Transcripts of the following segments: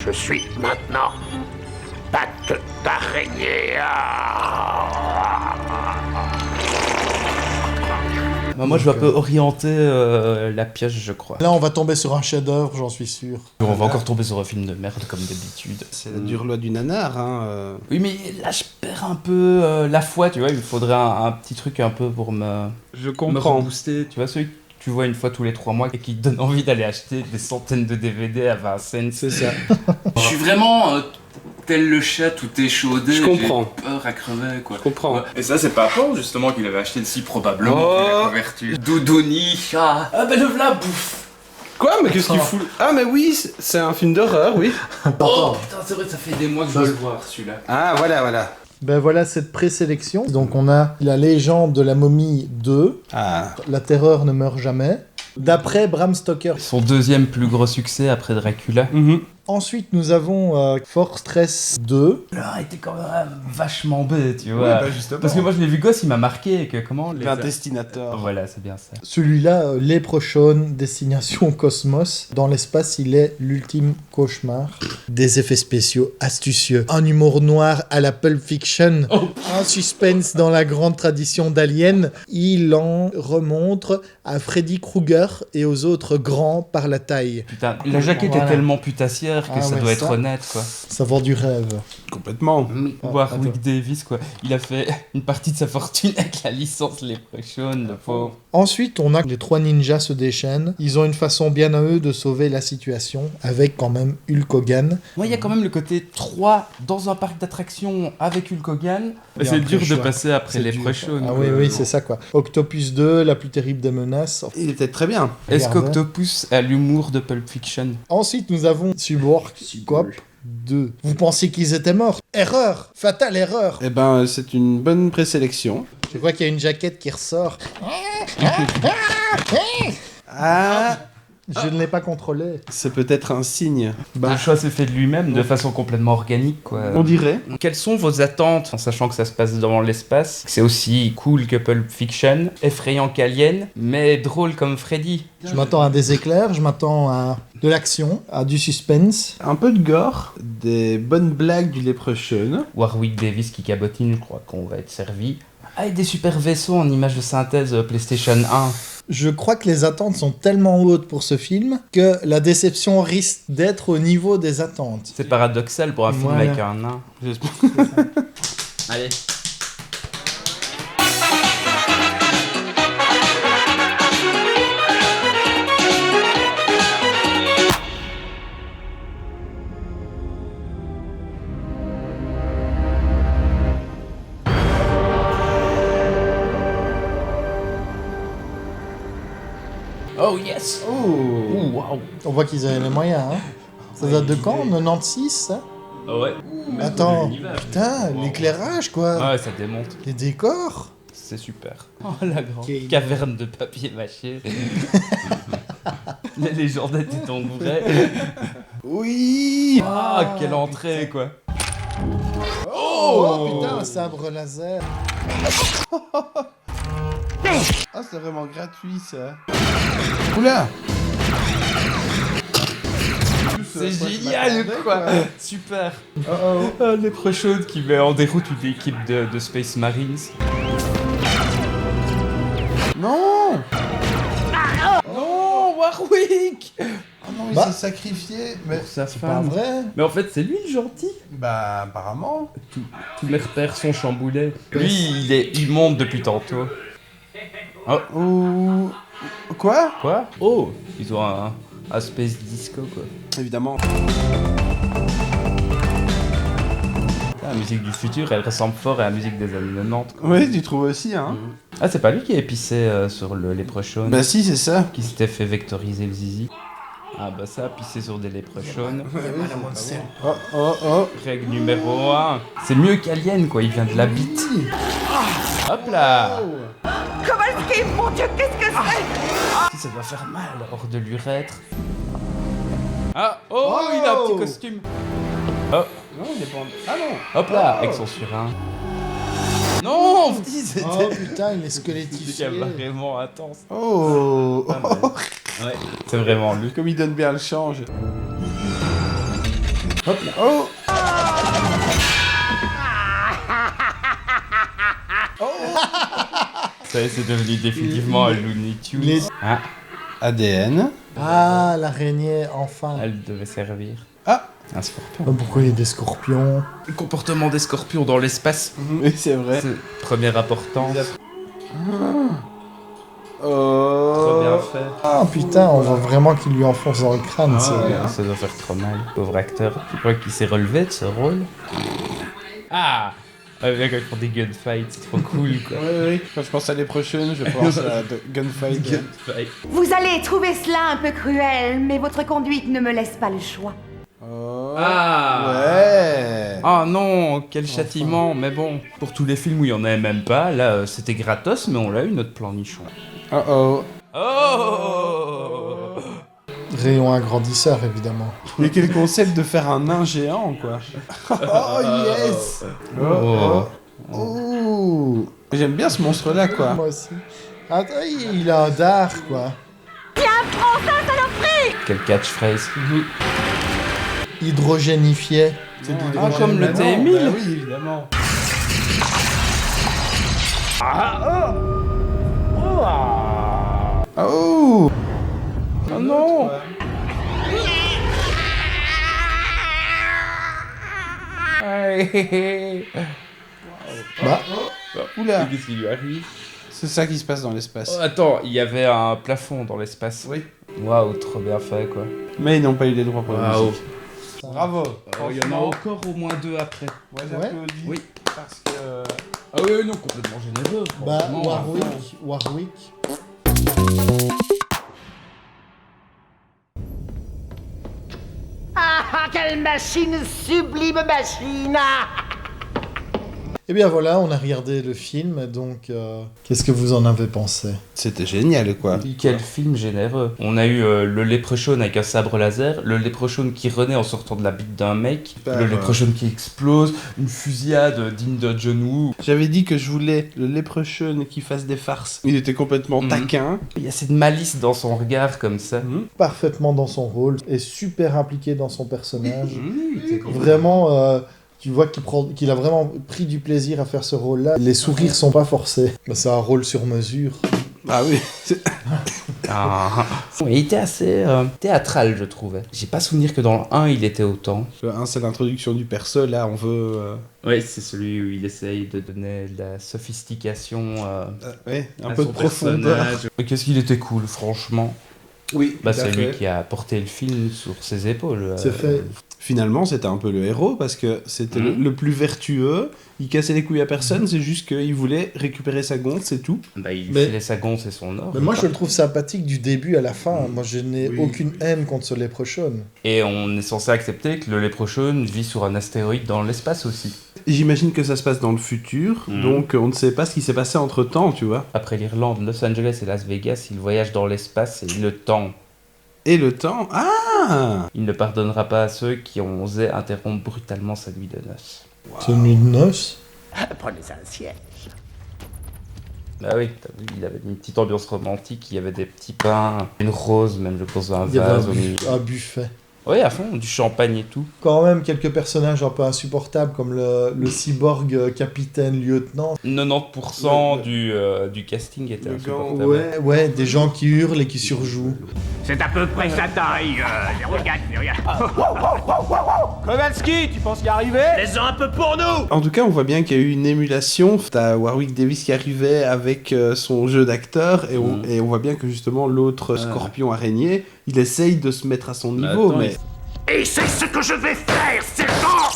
Je suis maintenant patte d'araignée. Bah, moi, je vais un peu orienter la pioche, je crois. Là, on va tomber sur un chef-d'œuvre, j'en suis sûr. On va encore tomber sur un film de merde, comme d'habitude. C'est la dure loi du nanar, hein. Oui, mais là, je perds un peu la foi, tu vois. Il me faudrait un petit truc un peu pour me rebooster. Tu vois, celui que tu vois une fois tous les 3 mois et qui te donne envie d'aller acheter des centaines de DVD à 20 cents. C'est ça. Je suis vraiment tel le chat tout échaudé. Je comprends. J'ai peur à crever, quoi. Je comprends. Ouais. Et ça, c'est pas fort, justement, qu'il avait acheté si probablement la couverture. Doudouni, chat. Ah, ben le v'là, bouffe. Quoi? Mais qu'est-ce qu'il fout? Ah, mais oui, c'est un film d'horreur, oui. Oh putain, c'est vrai, ça fait des mois que je veux le voir, celui-là. Ah, voilà. Ben voilà cette présélection. Donc on a La légende de la momie 2, Ah. La terreur ne meurt jamais, d'après Bram Stoker. Son deuxième plus gros succès après Dracula. Ensuite nous avons Fortress 2. Là, était quand même vachement bête, tu vois. justement. Parce que moi, je l'ai vu gosse, il m'a marqué. Que comment les... L'intestinator. Voilà, c'est bien ça. Celui-là, Léprechaune, Destination Cosmos. Dans l'espace, il est l'ultime cauchemar. Des effets spéciaux astucieux. Un humour noir à la Pulp Fiction. Un suspense dans la grande tradition d'Alien. Il en remontre à Freddy Krueger et aux autres grands par la taille. Putain, la jaquette Voilà. est tellement putassière que Ah ça ouais, doit être ça. honnête, quoi. Ça vend du rêve. Complètement. Warwick attends. Davis, quoi. Il a fait une partie de sa fortune avec la licence Leprechaun, le pauvre. Ensuite, on a les 3 ninjas se déchaînent. Ils ont une façon bien à eux de sauver la situation, avec quand même Hulk Hogan. Moi, il y a quand même le côté 3 dans un parc d'attractions avec Hulk Hogan. Et C'est après, dur de choix. passer après C'est dur. Leprechaun. Ah oui, c'est ça quoi. Octopus 2, la plus terrible des menaces. Il était très bien. Est-ce Regardez. qu'Octopus a l'humour de Pulp Fiction? Ensuite, nous avons Cyborg Cop 2. Vous pensiez qu'ils étaient morts? Erreur! Fatale erreur! Eh ben, c'est une bonne présélection. Je crois qu'il y a une jaquette qui ressort. Ah, Je ne l'ai pas contrôlé. c'est peut-être un signe. Le choix s'est fait de lui-même de façon complètement organique, quoi. On dirait. Quelles sont vos attentes en sachant que ça se passe dans l'espace? C'est aussi cool que Pulp Fiction, effrayant qu'Alien, mais drôle comme Freddy. Je m'attends à des éclairs, je m'attends à de l'action, à du suspense. Un peu de gore, des bonnes blagues du Leprechaun. Warwick Davis qui cabotine, je crois qu'on va être servi. Ah, et des super vaisseaux en images de synthèse PlayStation 1. Je crois que les attentes sont tellement hautes pour ce film que la déception risque d'être au niveau des attentes. C'est paradoxal pour un film Voilà. avec un nain. J'espère. Allez. Oh yes! Oh. Waouh! On voit qu'ils avaient les moyens, hein. Ça date de quand? 96, ça? Ah ouais. Attends, l'univers. putain, l'éclairage, quoi. Ah ouais, ça démonte. Les décors. C'est super. Oh la grande Ok. caverne de papier mâché. La légende était engouffrée. Oui. Ah, quelle entrée quoi. Oh, putain, un sabre laser. Ah, c'est vraiment gratuit ça. Oula. C'est génial quoi. Super. Oh. Leprechaun qui met en déroute une équipe de Space Marines. Non. Non, Warwick. Oh non, il Bah. s'est sacrifié. Mais Sa Pas femme. vrai. Mais en fait, c'est lui le gentil. bah apparemment. Tous les repères sont chamboulés. Lui, il monte depuis tantôt. Oh, Ou quoi? quoi? Oh, ils ont un space disco quoi. Évidemment. La musique du futur, elle ressemble fort à la musique des années 90. quoi. Oui, tu trouves aussi, hein? Ah, c'est pas lui qui a épicé sur le Leprechaun, Bah si, c'est ça. qui s'était fait vectoriser le zizi. Ah bah ça, pisser sur des Leprechauns. Oh, oh, oh. Règle numéro 1. C'est mieux qu'Alien quoi, il vient de la bite. Hop là. Kowalski, mon Dieu, qu'est-ce que c'est? Si ça doit faire mal hors de l'urètre. Ah, oh, il a un petit costume. Oh, Non, il est pas en... Ah non. hop là, avec son surin. Non, on dit c'était Oh putain, il est squelettifié. vraiment intense. Oh. Pas mal. Ouais, c'est vraiment lui. Comme il donne bien le change. Hop là. Oh. Ça y est, c'est devenu définitivement un Looney Tunes. Les- Ah, ADN. Ah, l'araignée, enfin. elle devait servir. Ah. Un scorpion. Pourquoi il y a des scorpions? Le comportement des scorpions dans l'espace. Oui, c'est vrai. C'est première importance. Oh. Trop bien fait. Ah putain, on voit vraiment qu'il lui enfonce dans le crâne. Ça doit faire trop mal. Pauvre acteur. Tu crois qu'il s'est relevé de ce rôle? Ah, ouais, bien quand ils font des gunfights, c'est trop cool quoi. Oui. Quand je pense à les prochaines, je pense à Gunfight. Gunfight. Vous allez trouver cela un peu cruel, mais votre conduite ne me laisse pas le choix. Oh. Ah. Ouais. Ah non, quel châtiment, mais bon. Pour tous les films où il y en avait même pas, là c'était gratos, mais on l'a eu notre plan nichon. Oh oh. Oh. Rayon agrandisseur, évidemment. Mais quel concept de faire un nain géant, quoi. Oh yes. Oh. Oh. J'aime bien ce monstre-là, quoi. Moi aussi. Attends, il a un dard, quoi. Quel catchphrase. Hydrogénifié. C'est de Ah, comme le bah non, TM1000. bah oui, évidemment. Oh. Oh non. Bah, Oula. Qu'est-ce qui lui arrive? C'est ça qui se passe dans l'espace. Oh, attends, il y avait un plafond dans l'espace. Oui. Waouh, trop bien fait quoi. Mais ils n'ont pas eu les droits pour la Waouh. musique. Bravo. Il y en a encore au moins 2 après. Ouais, Ouais. j'applaudis. Oui. Parce que... Ah oui, non, complètement généreux. bah franchement. Warwick. Ah, quelle machine, sublime machine! Et bien voilà, on a regardé le film, donc qu'est-ce que vous en avez pensé? C'était génial, quoi. Quel film généreux. On a eu le Leprechaun avec un sabre laser, le Leprechaun qui renaît en sortant de la bite d'un mec, Super, le Leprechaun qui explose, une fusillade digne de John Woo. J'avais dit que je voulais le Leprechaun qui fasse des farces. Il était complètement Mhm. taquin. Il y a cette malice dans son regard comme ça. Parfaitement dans son rôle, est super impliqué dans son personnage. C'est Vraiment, tu vois qu'il a vraiment pris du plaisir à faire ce rôle-là. Les sourires sont pas forcés. Bah, c'est un rôle sur mesure. Ah oui. Ah. Il était assez théâtral, je trouvais. J'ai pas souvenir que dans le 1, il était autant. Le 1, c'est l'introduction du perso. Là, on veut... Oui, c'est celui où il essaye de donner de la sophistication ouais, un à peu son de profondeur. personnage. Mais qu'est-ce qu'il était cool, franchement. Oui, Bah, tout à c'est lui fait. qui a porté le film sur ses épaules. C'est fait. Finalement, c'était un peu le héros parce que c'était Mhm. le plus vertueux. Il cassait les couilles à personne, c'est juste qu'il voulait récupérer sa gonce, c'est tout. Bah, il Mais- filait sa gonce et son or. Mais moi, je le trouve sympathique du début à la fin. Moi, je n'ai Oui. aucune haine contre ce Leprechaun. Et on est censé accepter que le Leprechaun vit sur un astéroïde dans l'espace aussi. J'imagine que ça se passe dans le futur, Mhm. donc on ne sait pas ce qui s'est passé entre temps, tu vois. Après l'Irlande, Los Angeles et Las Vegas, il voyage dans l'espace et le temps. Et le temps. Ah. Il ne pardonnera pas à ceux qui ont osé interrompre brutalement sa nuit de noces. C'est une nuit de noces. Prenez un siège. Bah oui, t'as vu, il avait une petite ambiance romantique, il y avait des petits pains, une rose, même je pense un Il y avait vase au milieu. un buffet. Oui, à fond, du champagne et tout. Quand même, quelques personnages un peu insupportables, comme le cyborg capitaine lieutenant. 90% du casting était le insupportable. Ouais, des gens qui hurlent et qui surjouent. C'est à peu près sa taille. Regarde. Kowalski, tu penses y arriver? Laisse-en un peu pour nous. En tout cas, on voit bien qu'il y a eu une émulation. T'as Warwick Davis qui arrivait avec son jeu d'acteur, et on voit bien que justement l'autre scorpion araignée, il essaye de se mettre à son niveau, attends, mais... Et c'est ce que je vais faire, serpent.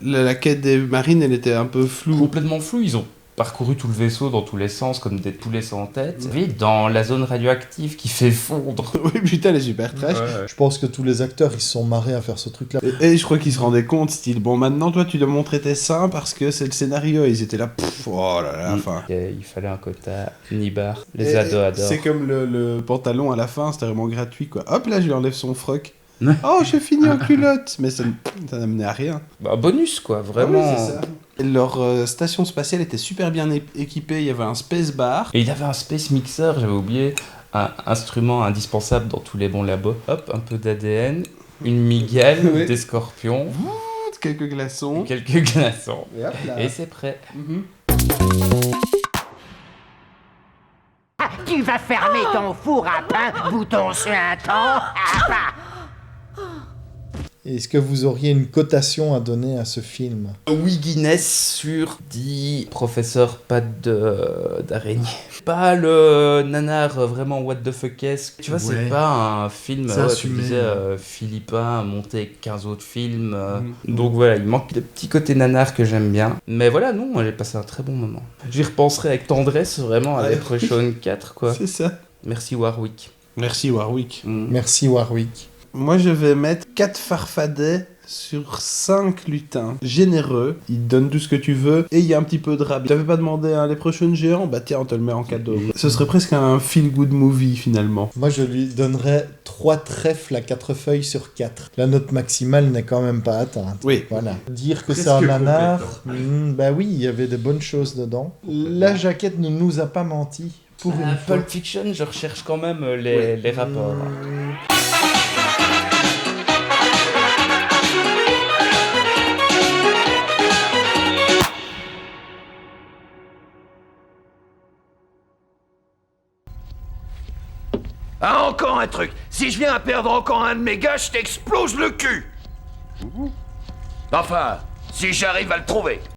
La quête des marines, elle était un peu floue. Complètement flou, ils ont parcouru tout le vaisseau dans tous les sens, comme des poulets sans tête. Oui, dans la zone radioactive qui fait fondre. Oui, putain, elle est super trash. Je pense que tous les acteurs, ils se sont marrés à faire ce truc-là. Et je crois qu'ils se rendaient compte, style, bon, maintenant, toi, tu dois montrer tes seins parce que c'est le scénario. Et ils étaient là, pff, oh là là, enfin... Il fallait un quota, nibar. Les ados adorent. C'est comme le pantalon à la fin, c'était vraiment gratuit, quoi. Hop, là, je lui enlève son froc. Oh, j'ai fini en culotte. Mais ça n'amenait à rien. Bah, bonus quoi, vraiment. Ah oui, c'est ça. Et leur station spatiale était super bien équipée, il y avait un space bar. Et il avait un space mixer, j'avais oublié. un instrument indispensable dans tous les bons labos. Hop, un peu d'ADN, une migale, Oui. des scorpions, Quelques glaçons. quelques glaçons. Et hop là. Et c'est prêt. Ah, tu vas fermer ton four à pain, bouton suintant. Est-ce que vous auriez une cotation à donner à ce film? Oui, Guinness sur 10 professeurs pattes d'araignée. Pas le nanar vraiment what the fuck-esque. Tu vois, Ouais. c'est pas un film C'est tu assumé. disais, philippin, monté avec 15 autres films. Donc voilà, il manque le petit côté nanar que j'aime bien. Mais voilà, non, j'ai passé un très bon moment. J'y repenserai avec tendresse vraiment à Leprechaun 4, quoi. C'est ça. Merci Warwick. Merci Warwick. Merci Warwick. Moi, je vais mettre 4 farfadets sur 5 lutins. Généreux, ils te donnent tout ce que tu veux, et il y a un petit peu de rabais. T'avais pas demandé un Leprechaun géant? Bah tiens, on te le met en cadeau. Ce serait presque un feel-good movie, finalement. Moi, je lui donnerais 3 trèfles à 4 feuilles sur 4. La note maximale n'est quand même pas atteinte. Oui. Voilà. Dire que Presque c'est un nanar, compétent. bah oui, il y avait des bonnes choses dedans. La jaquette ne nous a pas menti. Pour une fois. Pulp Fiction, je recherche quand même les rapports. Ah, encore un truc. Si je viens à perdre encore un de mes gars, je t'explose le cul. Enfin, si j'arrive à le trouver.